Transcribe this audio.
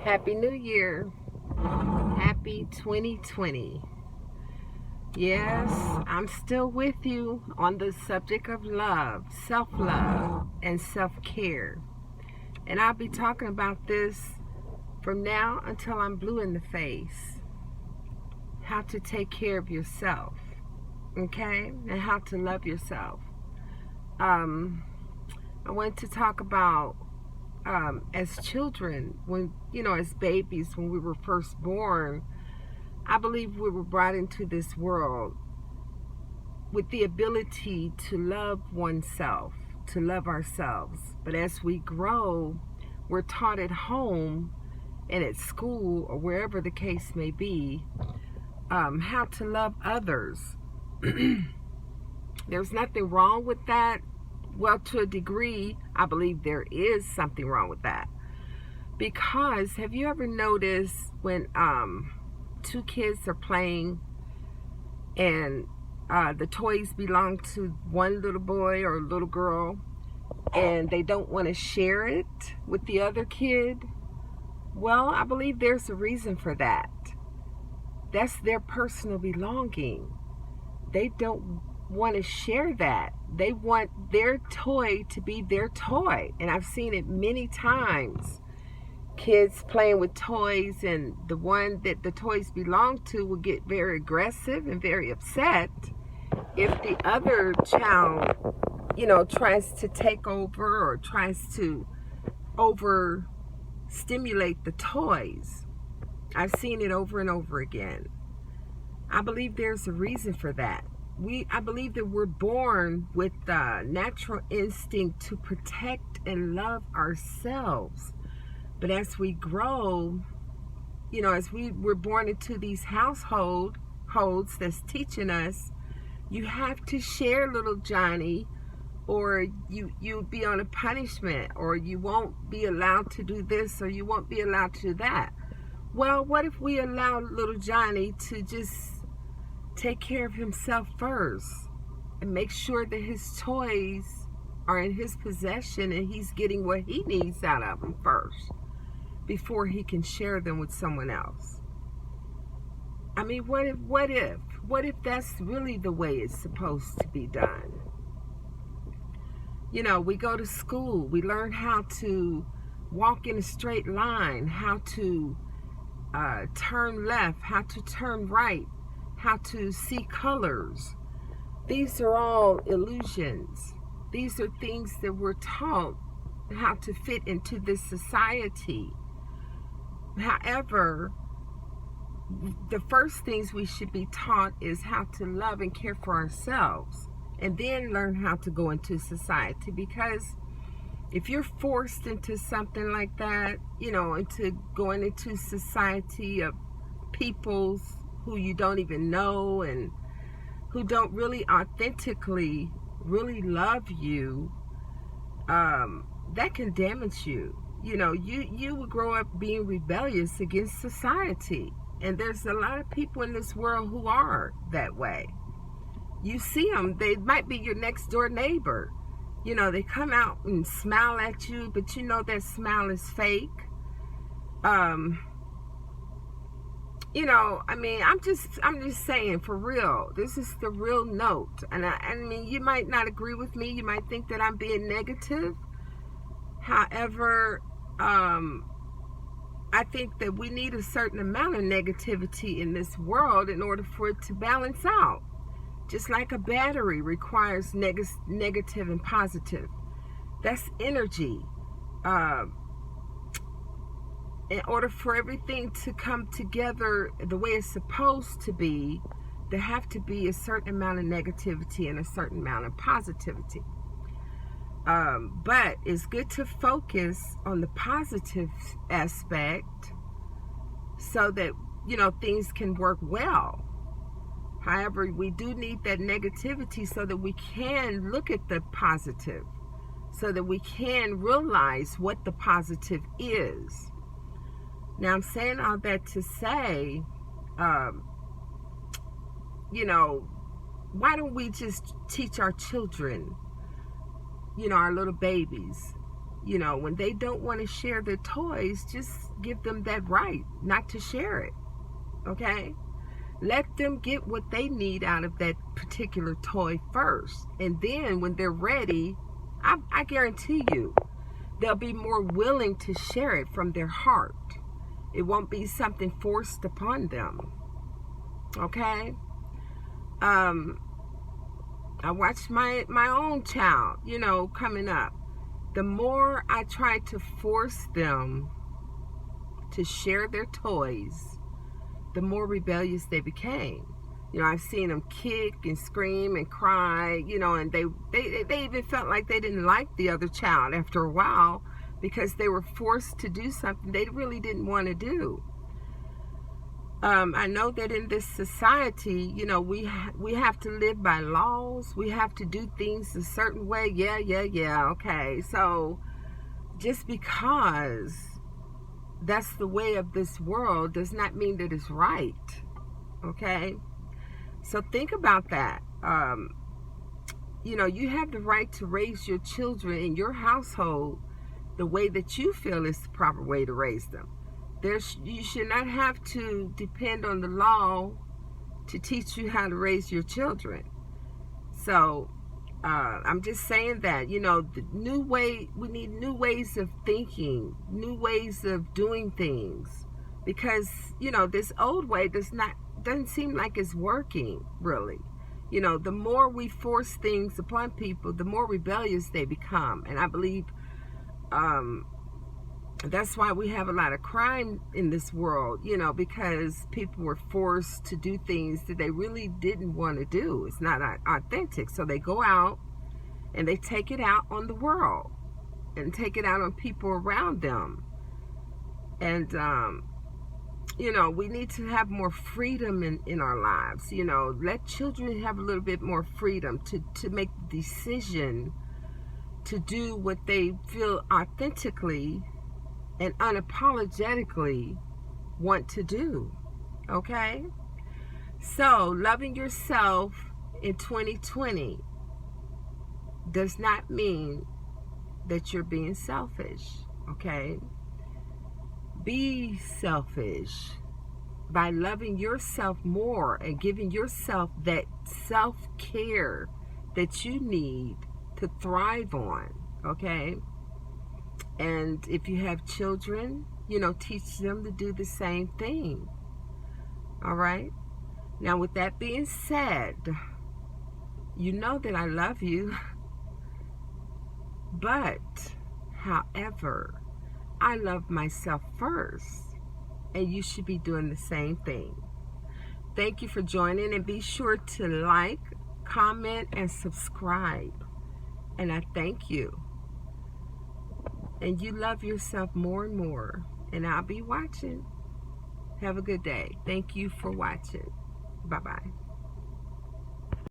Happy New Year. Happy 2020. Yes, I'm still with you on the subject of love, self-love, and self-care. And I'll be talking about this from now until I'm blue in the face. How to take care of yourself, okay? And how to love yourself. I want to talk about as children, as babies, when we were first born. I believe we were brought into this world with the ability to love oneself, to love ourselves. But as we grow, we're taught at home and at school or wherever the case may be, how to love others. There's nothing wrong with that. Well, to a degree, I believe there is something wrong with that. Because have you ever noticed when two kids are playing and the toys belong to one little boy or little girl and they don't want to share it with the other kid? Well, I believe there's a reason for that. That's their personal belonging. They don't want to share that. They want their toy to be their toy. And I've seen it many times. Kids playing with toys, and the one that the toys belong to will get very aggressive and very upset if the other child, tries to take over or tries to overstimulate the toys. I've seen it over and over again. I believe there's a reason for that. I believe that we're born with the natural instinct to protect and love ourselves. But as we grow, as we're born into these households that's teaching us, you have to share little Johnny, or you'll be on a punishment, or you won't be allowed to do this, or you won't be allowed to do that. Well, what if we allow little Johnny to just take care of himself first and make sure that his toys are in his possession and he's getting what he needs out of them first before he can share them with someone else? I mean, what if that's really the way it's supposed to be done? We go to school, we learn how to walk in a straight line, how to turn left, how to turn right, how to see colors. These are all illusions. These are things that we're taught how to fit into this society. However, the first things we should be taught is how to love and care for ourselves, and then learn how to go into society. Because if you're forced into something like that, into going into society of peoples who you don't even know and who don't really authentically really love you, that can damage you. You would grow up being rebellious against society. And there's a lot of people in this world who are that way. You see them. They might be your next door neighbor. They come out and smile at you, but that smile is fake. I'm just saying, for real. This is the real note. And I mean, you might not agree with me. You might think that I'm being negative. However, I think that we need a certain amount of negativity in this world in order for it to balance out. Just like a battery requires negative and positive. That's energy. In order for everything to come together the way it's supposed to be, there have to be a certain amount of negativity and a certain amount of positivity. But it's good to focus on the positive aspect so that, things can work well. However, we do need that negativity so that we can look at the positive, so that we can realize what the positive is. Now, I'm saying all that to say, why don't we just teach our children, our little babies, You know, when they don't want to share their toys, just give them that right not to share it. Okay? Let them get what they need out of that particular toy first. And then when they're ready, I guarantee you, they'll be more willing to share it from their heart. It won't be something forced upon them. Okay? I watched my own child, you know, coming up. The more I tried to force them to share their toys, the more rebellious they became. You know, I've seen them kick and scream and cry, you know, and they even felt like they didn't like the other child after a while because they were forced to do something they really didn't want to do. I know that in this society, you know, we have to live by laws. We have to do things a certain way. Yeah. Okay. So just because that's the way of this world does not mean that it's right. Okay. So think about that. You know, you have the right to raise your children in your household the way that you feel is the proper way to raise them. You should not have to depend on the law to teach you how to raise your children. So I'm just saying that, you know, we need new ways of thinking, new ways of doing things, because, you know, this old way doesn't seem like it's working really. You know, the more we force things upon people, the more rebellious they become. And I believe that's why we have a lot of crime in this world, you know, because people were forced to do things that they really didn't want to do. It's not authentic. So they go out and they take it out on the world and take it out on people around them. And, you know, we need to have more freedom in our lives. You know, let children have a little bit more freedom to make the decision to do what they feel authentically and unapologetically want to do. Okay? So, loving yourself in 2020 does not mean that you're being selfish. Okay? Be selfish by loving yourself more and giving yourself that self-care that you need to thrive on. Okay? And if you have children, you know, teach them to do the same thing. All right? Now, with that being said, you know that I love you. But, however, I love myself first. And you should be doing the same thing. Thank you for joining, and be sure to like, comment, and subscribe. And I thank you. And you love yourself more and more. And I'll be watching. Have a good day. Thank you for watching. Bye-bye.